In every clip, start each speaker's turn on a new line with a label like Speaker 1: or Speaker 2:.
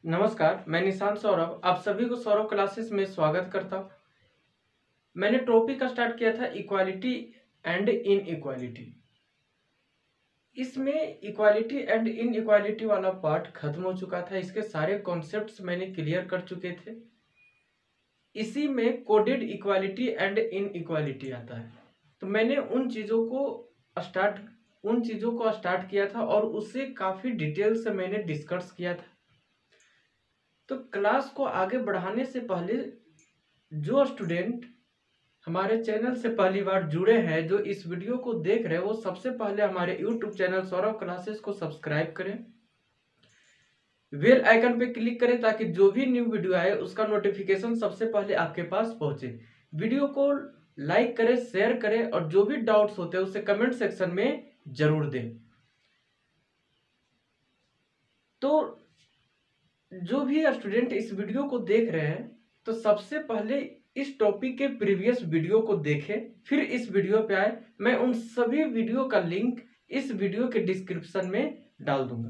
Speaker 1: नमस्कार, मैं निशांत सौरभ आप सभी को सौरभ क्लासेस में स्वागत करता हूँ। मैंने टॉपिक स्टार्ट किया था इक्वालिटी एंड इनइक्वालिटी। इसमें इक्वालिटी एंड इनइक्वालिटी वाला पार्ट खत्म हो चुका था। इसके सारे कॉन्सेप्ट्स मैंने क्लियर कर चुके थे। इसी में कोडेड इक्वालिटी एंड इनइक्वालिटी आता है। तो मैंने उन चीज़ों को स्टार्ट किया था और उससे काफ़ी डिटेल से मैंने डिस्कस किया था। तो क्लास को आगे बढ़ाने से पहले जो स्टूडेंट हमारे चैनल से पहली बार जुड़े हैं, जो इस वीडियो को देख रहे हैं, वो सबसे पहले हमारे यूट्यूब चैनल सौरभ क्लासेस को सब्सक्राइब करें, बेल आइकन पे क्लिक करें ताकि जो भी न्यू वीडियो आए उसका नोटिफिकेशन सबसे पहले आपके पास पहुंचे। वीडियो को लाइक करें, शेयर करें और जो भी डाउट्स होते हैं उसे कमेंट सेक्शन में जरूर दें। तो जो भी स्टूडेंट इस वीडियो को देख रहे हैं, तो सबसे पहले इस टॉपिक के प्रीवियस वीडियो को देखें, फिर इस वीडियो पे आए। मैं उन सभी वीडियो का लिंक इस वीडियो के डिस्क्रिप्शन में डाल दूंगा।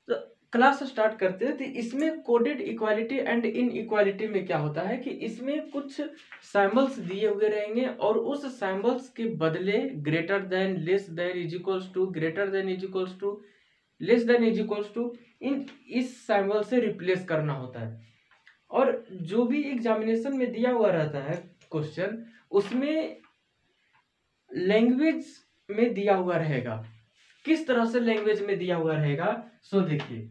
Speaker 1: तो क्लास स्टार्ट करते हैं। तो इसमें कोडेड इक्वालिटी एंड इनइक्वालिटी में क्या होता है कि इसमें कुछ सिंबल्स दिए हुए रहेंगे और उस सिंबल्स के बदले greater than, less than, is equals to, greater than, is equals to, less than, is equals to, इस सिंबल से रिप्लेस करना होता है। और जो भी एग्जामिनेशन में दिया हुआ रहता है क्वेश्चन, उसमें लैंग्वेज में दिया हुआ रहेगा। किस तरह से लैंग्वेज में दिया हुआ रहेगा, सो देखिए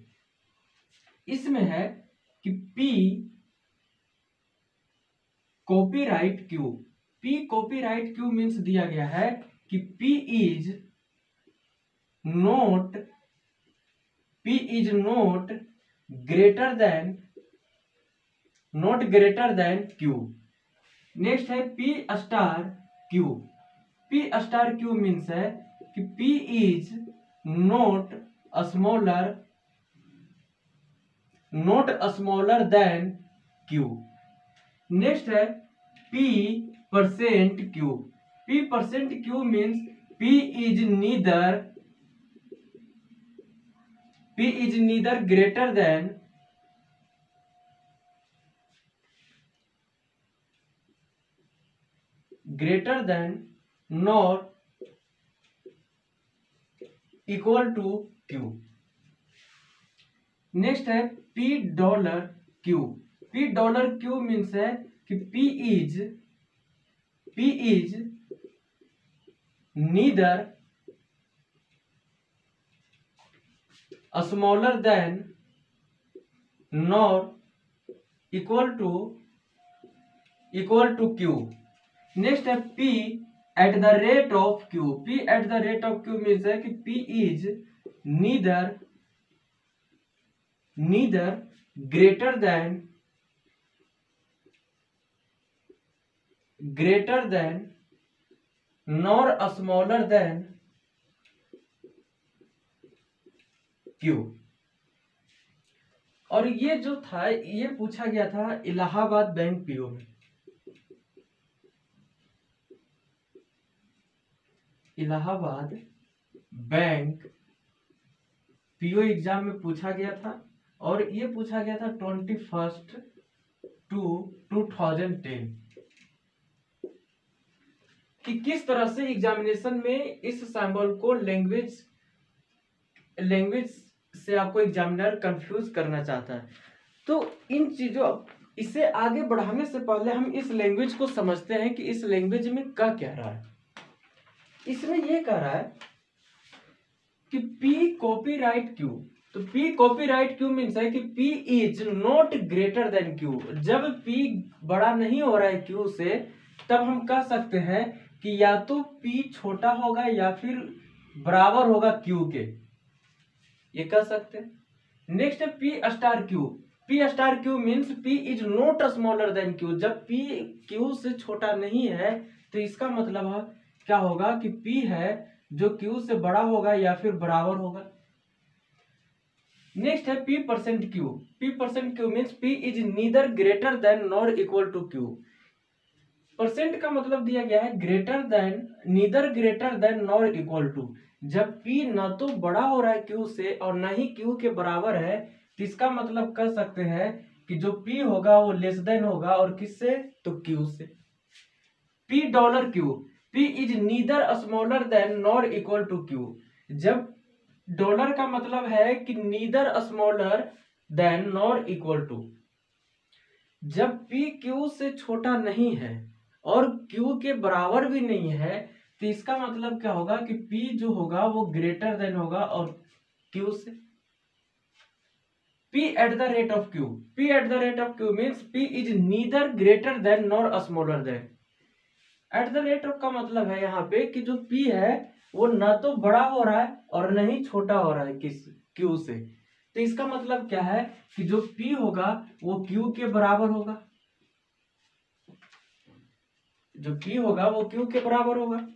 Speaker 1: इसमें है कि P copyright Q. P copyright Q means दिया गया है कि P is not greater than Q। Next है P star Q। P star Q means है कि P is not smaller than Q। Next है P percent Q। P percent Q means P is neither greater than nor equal to Q। Next है P dollar Q। P dollar Q means है कि P is neither smaller than nor equal to Q। Next है P eight the rate of Q। P eight the rate of Q means है कि P is neither greater than nor smaller than Q। और ये जो था, ये पूछा गया था इलाहाबाद बैंक पीओ में। इलाहाबाद बैंक पीओ एग्जाम में पूछा गया था और ये पूछा गया था 21/2/2010 कि किस तरह से एग्जामिनेशन में इस सिंबल को लैंग्वेज से आपको एग्जामिनर कंफ्यूज करना चाहता है। तो इन चीजों, इसे आगे बढ़ाने से पहले हम इस लैंग्वेज को समझते हैं कि इस लैंग्वेज में क्या कह रहा है। इसमें ये कह रहा है कि P कॉपीराइट Q। तो P कॉपीराइट Q मीन्स है कि P is not greater than Q। जब P बड़ा नहीं हो रहा है Q से, तब हम कह सकते हैं कि या तो P छोटा होगा या फिर बराबर होगा Q के, ये कह सकते हैं। नेक्स्ट है P star Q। P star Q means P is not smaller than Q। जब P Q से छोटा नहीं है तो इसका मतलब है क्या होगा कि P है जो Q से बड़ा होगा या फिर बराबर होगा। नेक्स्ट है P percent Q। P percent Q means P is neither greater than nor equal to Q। Percent का मतलब दिया गया है neither greater than nor equal to. जब P न तो बड़ा हो रहा है Q से और न ही Q के बराबर है, तो इसका मतलब कर सकते हैं कि जो P होगा वो लेस देन होगा और किससे, तो Q से। P dollar Q, P is neither smaller than nor equal to Q। जब डॉलर का मतलब है कि neither smaller than nor equal to, जब P Q से छोटा नहीं है और Q के बराबर भी नहीं है, तो इसका मतलब क्या होगा कि P जो होगा वो ग्रेटर देन होगा और Q से। P eight the rate of Q, P eight the rate of Q means P is neither greater than nor smaller than. At the rate of का मतलब है यहाँ पे कि जो P है वो न तो बड़ा हो रहा है और न ही छोटा हो रहा है किस, Q से। तो इसका मतलब क्या है कि जो P होगा वो Q के बराबर होगा, जो P होगा वो Q के बराबर होगा।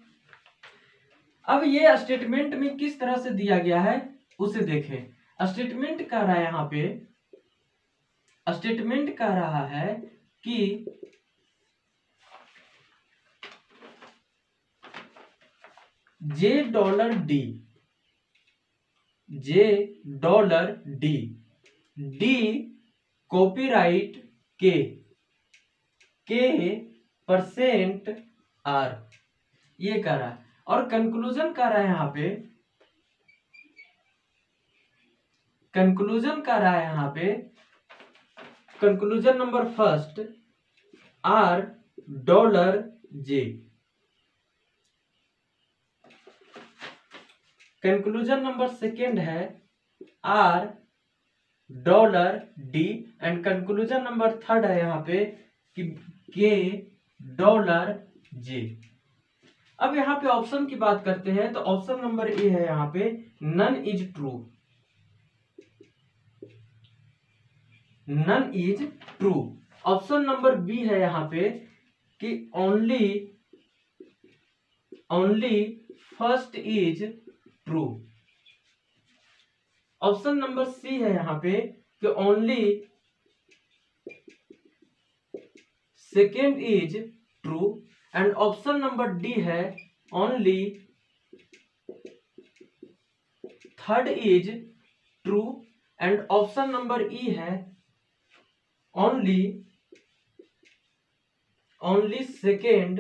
Speaker 1: अब ये स्टेटमेंट में किस तरह से दिया गया है उसे देखें। स्टेटमेंट कह रहा है यहाँ पे, स्टेटमेंट कह रहा है कि J dollar D, J dollar D, D copyright के परसेंट R, ये कह रहा है। और कंक्लूजन कह रहा है यहाँ पे, कंक्लूजन कह रहा है यहाँ पे, conclusion number first R dollar J, conclusion number second है R dollar D and conclusion number third है यहाँ पे कि K डॉलर J। अब यहाँ पे ऑप्शन की बात करते हैं तो ऑप्शन नंबर ए है यहाँ पे none is true, none is true. Option number B है यहाँ पे कि only first is true. Option number C है यहाँ पे कि only second is true and option number D है only third is true and option number E है only second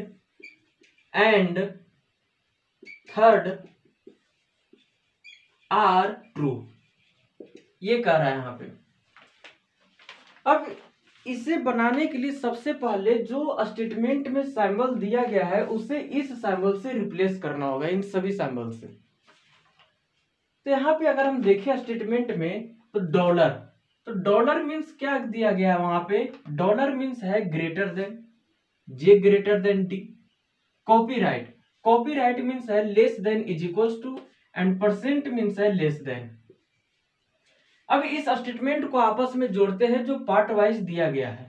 Speaker 1: and third are true, ये कह रहा है यहाँ पे। अब इसे बनाने के लिए सबसे पहले जो स्टेटमेंट में सिंबल दिया गया है उसे इस सिंबल से रिप्लेस करना होगा, इन सभी सिंबल से। तो यहाँ पे अगर हम देखें स्टेटमेंट में तो डॉलर मीन्स क्या दिया गया है वहां पे, डॉलर मीन्स है greater than, J greater than D. Copyright means है less than is equals to and percent means है लेस देन। अब इस स्टेटमेंट को आपस में जोड़ते हैं जो पार्ट वाइज दिया गया है।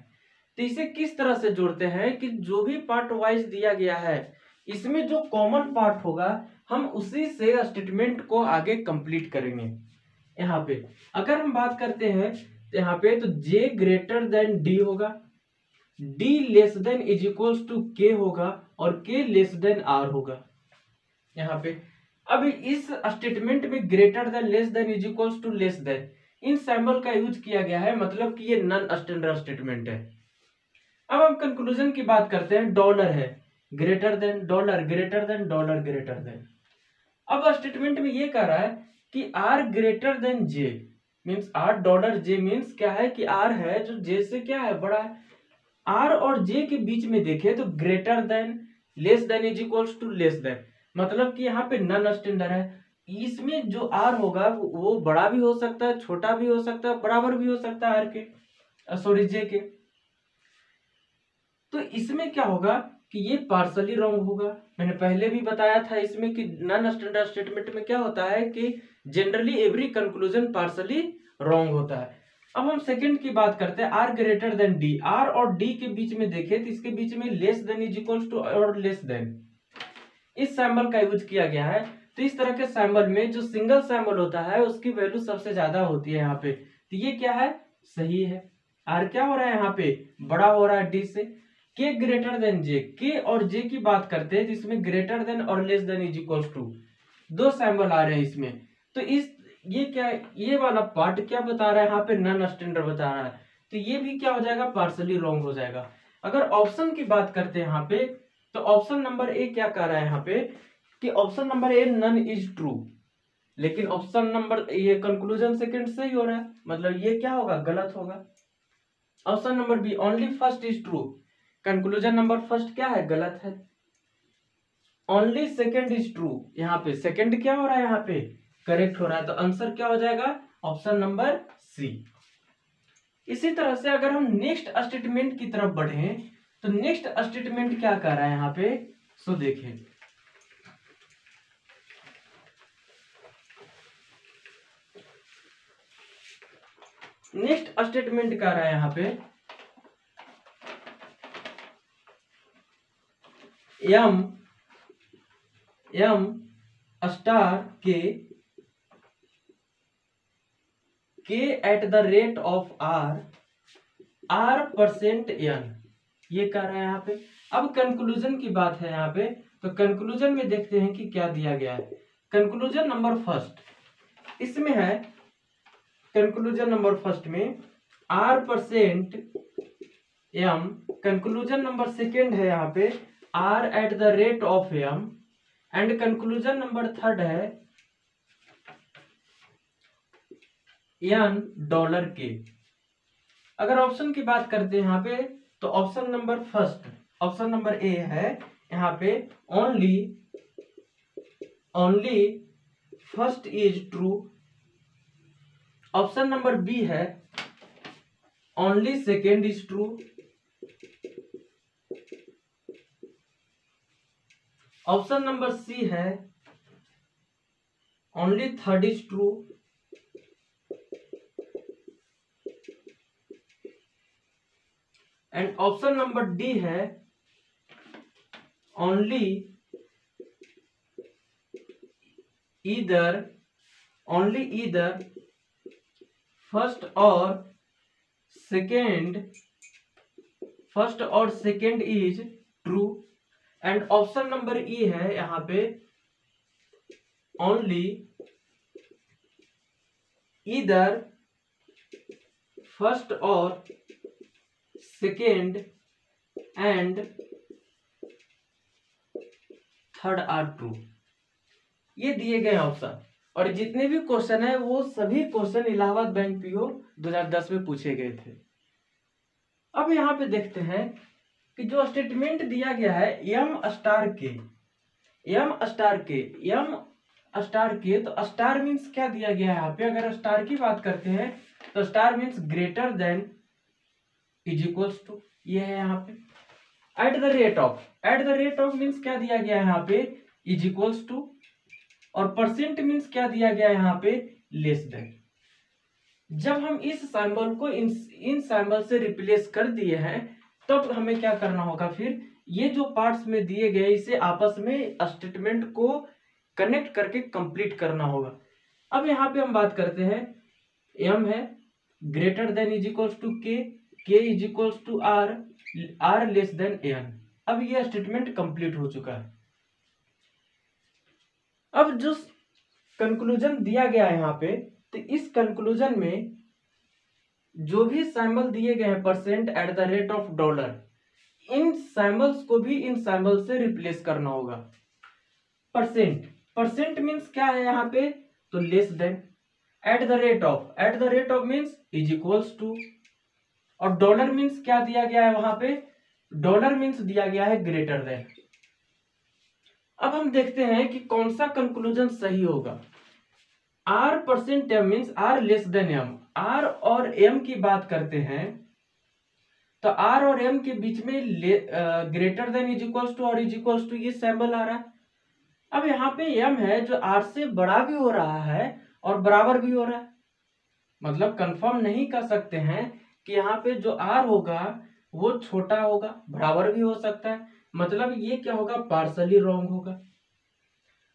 Speaker 1: तो इसे किस तरह से जोड़ते हैं कि जो भी पार्ट वाइज दिया गया है इसमें जो कॉमन पार्ट होगा हम उसी से स्टेटमेंट को आगे कंप्लीट करेंगे। यहाँ पे अगर हम बात करते हैं तो यहाँ पे तो J ग्रेटर देन D होगा, D less than is equals to K होगा और K लेस देन R होगा। यहाँ पे अब इस स्टेटमेंट में greater than less than is equals to less than इन सिंबल का यूज किया गया है, मतलब कि ये नॉन स्टैंडर्ड स्टेटमेंट है। अब हम कंक्लूजन की बात करते हैं, डॉलर है greater then dollar greater than dollar greater than. अब स्टेटमेंट में ये कह रहा है कि R greater than J means R dollar J means क्या है कि R है जो J से क्या है बड़ा है। R और J के बीच में देखे तो greater than less than is equals to less than, मतलब कि यहाँ पे नॉन स्टैंडर्ड है। इसमें जो R होगा वो बड़ा भी हो सकता है, छोटा भी हो सकता है, बराबर भी हो सकता है R के सॉरी J के। तो इसमें क्या होगा कि ये पार्सली रॉन्ग होगा। मैंने पहले भी बताया था इसमें कि नॉन स्टैंडर्ड स्टेटमेंट में क्या होता है कि generally every conclusion partially wrong होता है। अब हम सेकंड की बात करते हैं, आर ग्रेटर देन डी। आर और डी के बीच में देखें तो इसके बीच में less than is equals to और लेस देन इस सिंबल का यूज किया गया है। तो इस तरह के सिंबल में जो सिंगल सिंबल होता है उसकी वैल्यू सबसे ज्यादा होती है यहाँ पे। तो ये क्या है, सही है। आर क्या हो रहा है यहाँ पे, बड़ा हो रहा है डी से। के ग्रेटर देन जे, के और जे की बात करते हैं जिसमें ग्रेटर देन और less than is equals to, दो सिंबल आ रहे हैं इसमें। तो ये क्या है, ये वाला पार्ट क्या बता रहा है, यहाँ पे नॉन स्टैंडर्ड बता रहा है, तो ये भी क्या हो जाएगा, पार्सली रॉन्ग हो जाएगा। अगर ऑप्शन की बात करते हैं यहाँ पे, तो ऑप्शन नंबर ए क्या कह रहा है यहाँ पे कि option number A none is true, लेकिन ऑप्शन नंबर ये कंक्लूजन सेकंड सही हो रहा है, मतलब ये क्या होगा, गलत होगा। Option number B only first is true, conclusion number first क्या है, गलत है। ओनली सेकंड इज ट्रू, यहाँ पे सेकंड क्या हो रहा है, यहाँ पे करेक्ट हो रहा है, तो आंसर क्या हो जाएगा, ऑप्शन नंबर सी। इसी तरह से अगर हम नेक्स्ट स्टेटमेंट की तरफ बढ़े, तो नेक्स्ट स्टेटमेंट क्या कर रहा है यहाँ पे, सो देखें, नेक्स्ट स्टेटमेंट क्या रहा है यहाँ पे, एम स्टार के at the rate of R percent N, ये कह रहा है यहाँ पे। अब कंक्लूजन की बात है यहाँ पे, तो कंक्लूजन में देखते हैं कि क्या दिया गया है। कंक्लूजन नंबर फर्स्ट इसमें है, कंक्लूजन नंबर फर्स्ट में R percent M, conclusion number second है यहाँ पे R at the rate of M, and conclusion number third है एन डॉलर के। अगर ऑप्शन की बात करते हैं यहाँ पे, तो option number first, option number A है यहाँ पे only first is true, option number B है only second is true, option number C है only third is true, and option number D है ओनली ईदर फर्स्ट और second is true, and option number E है यहाँ पे only either first और second and third are true. ये दिए गए ऑप्शन, और जितने भी क्वेश्चन है वो सभी क्वेश्चन इलाहाबाद बैंक पीओ 2010 में पूछे गए थे। अब यहाँ पे देखते हैं कि जो स्टेटमेंट दिया गया है एम स्टार के, तो स्टार मीन्स क्या दिया गया है यहाँ पे, अगर स्टार की बात करते हैं तो star means greater than is equals to, ये है यहाँ पे। At the rate of means क्या दिया गया है यहाँ पे, इज इक्वल्स टू, और परसेंट मीन्स क्या दिया गया है यहाँ पे, लेस देन। जब हम इस सिंबल को इन सिंबल से रिप्लेस कर दिए हैं, तब हमें क्या करना होगा, फिर ये जो पार्ट्स में दिए गए इसे आपस में स्टेटमेंट को कनेक्ट करके कंप्लीट करना होगा। अब यहाँ पे हम बात करते हैं, एम है greater than is equals to K is equals to R less than N. अब ये स्टेटमेंट कंप्लीट हो चुका है। अब जो कंक्लूजन दिया गया है यहाँ पे, तो इस कंक्लूजन में जो भी सिंबल दिए गए हैं percent eight the rate of dollar, in symbols को भी इन सिंबल से रिप्लेस करना होगा। परसेंट मीन्स क्या है यहाँ पे, तो less than, at the rate of means is equals to, और डॉलर मीन्स क्या दिया गया है वहां पे, डॉलर मीन्स दिया गया है ग्रेटर देन। अब हम देखते हैं कि कौन सा कंक्लूजन सही होगा। R percent M means R less than M, R और एम की बात करते हैं तो आर और एम के बीच में greater than is equals to और इज इक्वल्स टू ये सिंबल आ रहा है। अब यहाँ पे एम है जो आर से बड़ा भी हो रहा है और बराबर भी हो रहा है, मतलब कंफर्म नहीं कर सकते हैं कि यहाँ पे जो आर होगा वो छोटा होगा, बराबर भी हो सकता है, मतलब ये क्या होगा, पार्सली रॉन्ग होगा।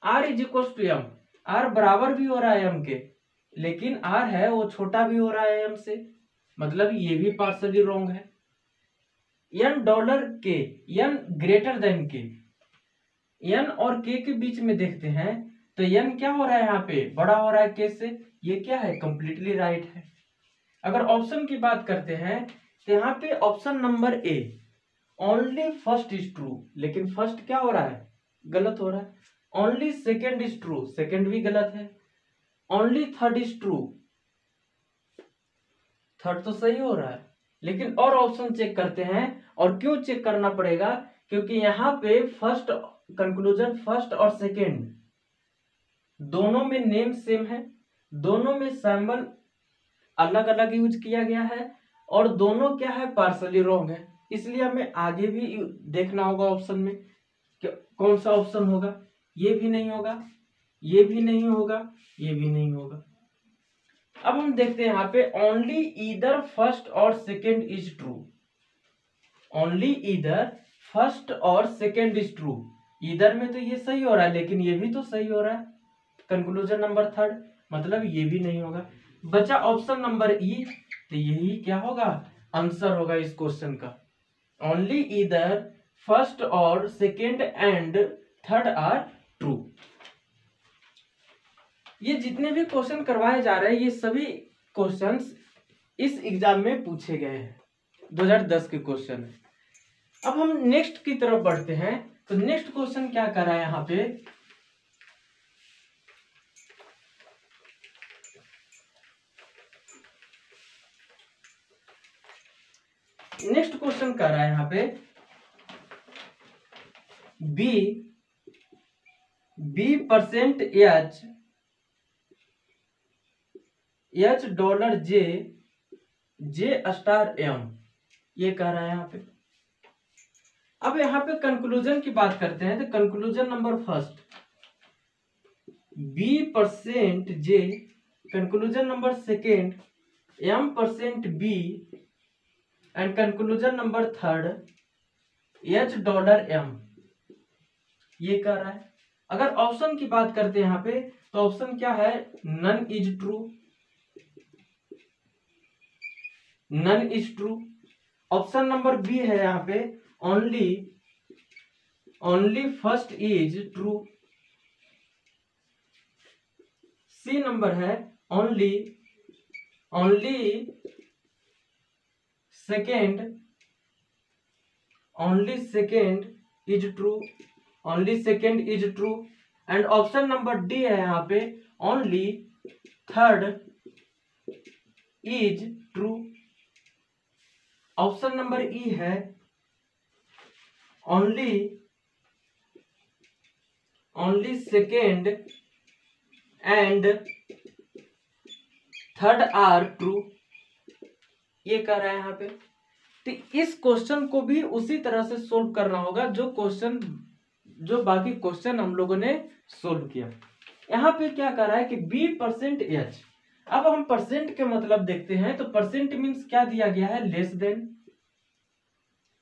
Speaker 1: R is equals to M, R बराबर भी हो रहा है एम के, लेकिन आर है वो छोटा भी हो रहा है एम से, मतलब ये भी पार्सली रॉन्ग है। एन डॉलर के, एन ग्रेटर देन के, एन और के बीच में देखते हैं तो n क्या हो रहा है यहाँ पे, बड़ा हो रहा है k से, ये क्या है, कंप्लीटली राइट है। अगर ऑप्शन की बात करते हैं तो यहाँ पे option number A only first is true, लेकिन फर्स्ट क्या हो रहा है, गलत हो रहा है। Only second is true, second भी गलत है। Only third is true, third तो सही हो रहा है। लेकिन और ऑप्शन चेक करते हैं, और क्यों चेक करना पड़ेगा, क्योंकि यहाँ पे फर्स्ट कंक्लूजन, फर्स्ट और सेकेंड दोनों में नेम सेम है, दोनों में सैंबल अलग अलग यूज किया गया है, और दोनों क्या है, पार्सली रॉन्ग है। इसलिए हमें आगे भी देखना होगा ऑप्शन में कि कौन सा ऑप्शन होगा। ये भी नहीं होगा, ये भी नहीं होगा, ये भी नहीं होगा। अब हम देखते हैं यहाँ पे ओनली ईदर फर्स्ट और second is true, only either first और सेकेंड इज ट्रू। ईदर में तो ये सही हो रहा है, लेकिन ये भी तो सही हो रहा है, कंक्लूजन नंबर थर्ड, मतलब ये भी नहीं होगा। बचा ऑप्शन नंबर ई, तो यही क्या होगा, आंसर होगा इस क्वेश्चन का। ओनली ईदर फर्स्ट और second and third are true. ये जितने भी क्वेश्चन करवाए जा रहे हैं, ये सभी क्वेश्चंस इस एग्जाम में पूछे गए हैं, 2010 के क्वेश्चन है। अब हम नेक्स्ट की तरफ बढ़ते हैं, तो नेक्स्ट क्वेश्चन क्या कर रहा है यहाँ पे, नेक्स्ट क्वेश्चन कर रहा है यहाँ पे बी परसेंट एच डॉलर जे स्टार एम, ये कह रहा है यहाँ पे। अब यहाँ पे कंक्लूजन की बात करते हैं, तो conclusion number first B percent J, conclusion number second M percent B, and conclusion number third H dollar M, ये कह रहा है। अगर ऑप्शन की बात करते हैं यहाँ पे, तो ऑप्शन क्या है, none is true, none is true. Option number B है यहाँ पे only first is true. C number है only second is true, only second is true. And option number D है यहाँ पे only third is true. Option number E है only second and third are true, ये कह रहा है यहाँ पे। तो इस क्वेश्चन को भी उसी तरह से सोल्व करना होगा जो बाकी क्वेश्चन हम लोगों ने सोल्व किया। यहाँ पे क्या कर रहा है कि बी परसेंट एच। अब हम परसेंट के मतलब देखते हैं, तो परसेंट मीन्स क्या दिया गया है, लेस देन।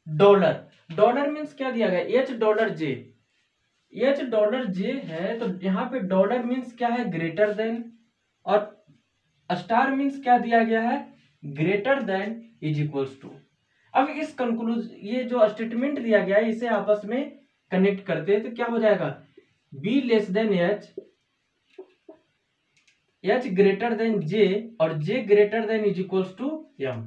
Speaker 1: डॉलर मीन्स क्या दिया गया, H dollar J, H dollar J है, तो यहाँ पे डॉलर मीन्स क्या है, ग्रेटर देन, और स्टार मीन्स क्या दिया गया है, greater than is equals to. अब इस ये जो स्टेटमेंट दिया गया है, इसे आपस में कनेक्ट करते हैं, तो क्या हो जाएगा, B less than H greater than J, और J greater than is equals to M.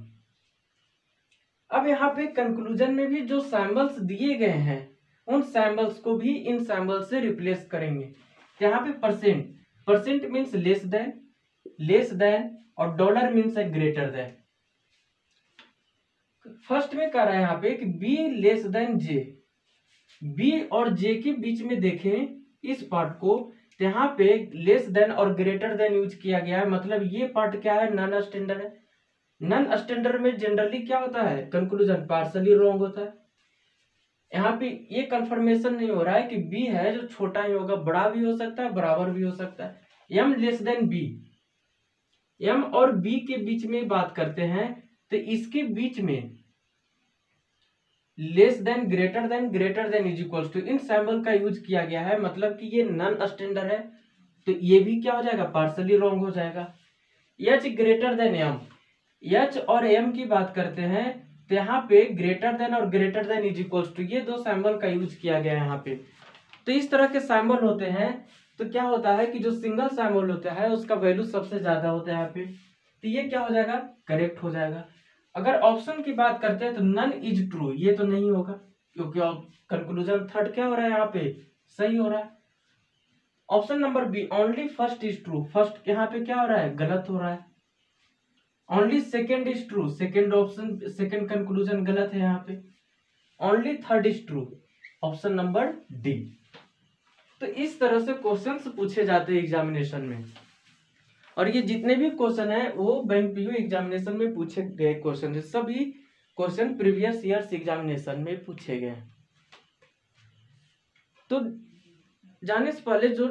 Speaker 1: अब यहाँ पे कंक्लूजन में भी जो सैम्बल्स दिए गए हैं, उन सैम्बल्स को भी इन सैम्बल से रिप्लेस करेंगे। यहाँ पे परसेंट मीन्स लेस देन, और डॉलर मीन्स है ग्रेटर देन। फर्स्ट में कह रहा है यहाँ पे कि B less than J, B और जे के बीच में देखें इस पार्ट को, तो यहाँ पे लेस देन और ग्रेटर देन यूज किया गया है, मतलब ये पार्ट क्या है, नॉन स्टैंडर्ड है। नॉन स्टैंडर्ड में जनरली क्या होता है, कंक्लूजन पार्सली रॉन्ग होता है। यहाँ पे ये कंफर्मेशन नहीं हो रहा है कि बी है जो छोटा ही होगा, बड़ा भी हो सकता है, बराबर भी हो सकता है। M less than B, M और बी के बीच में बात करते हैं, तो इसके बीच में less than greater than is equals to, इन सैम्बल का यूज किया गया है, मतलब कि ये नॉन स्टैंडर्ड है, तो ये भी क्या हो जाएगा, पार्सली रॉन्ग हो जाएगा। H greater than M, H और एम की बात करते हैं, तो यहाँ पे ग्रेटर देन और greater than is equals to, ये दो सैम्बल का यूज किया गया है यहाँ पे। तो इस तरह के सैम्बल होते हैं, तो क्या होता है कि जो सिंगल साइमोल होता है उसका वैल्यू सबसे ज्यादा होता है यहाँ पे, तो ये क्या हो जाएगा, करेक्ट हो जाएगा। अगर ऑप्शन की बात करते हैं तो नन इज ट्रू, ये तो नहीं होगा क्योंकि कंक्लूजन थर्ड क्या हो रहा है यहाँ पे, सही हो रहा है। Option number B only first is true, first यहाँ पे क्या हो रहा है, गलत हो रहा है। Only second is true, second option second conclusion गलत है यहाँ पे। Only third is true, option number D. तो इस तरह से क्वेश्चंस पूछे जाते हैं एग्जामिनेशन में, और ये जितने भी क्वेश्चन है वो बैंक पीयू एग्जामिनेशन में पूछे गए क्वेश्चन है, सभी क्वेश्चन प्रीवियस ईयर्स एग्जामिनेशन में पूछे गए। तो जाने से पहले जो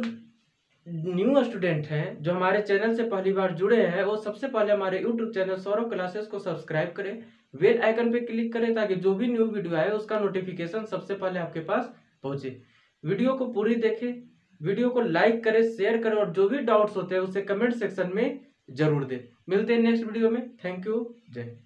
Speaker 1: न्यू स्टूडेंट हैं, जो हमारे चैनल से पहली बार जुड़े हैं, वो सबसे पहले हमारे यूट्यूब चैनल सौरभ क्लासेस को सब्सक्राइब करें, बेल आइकन पे क्लिक करें ताकि जो भी न्यू वीडियो आए उसका नोटिफिकेशन सबसे पहले आपके पास पहुंचे। वीडियो को पूरी देखें, वीडियो को लाइक करें, शेयर करें, और जो भी डाउट्स होते हैं उसे कमेंट सेक्शन में जरूर दें। मिलते हैं नेक्स्ट वीडियो में। थैंक यू, जय।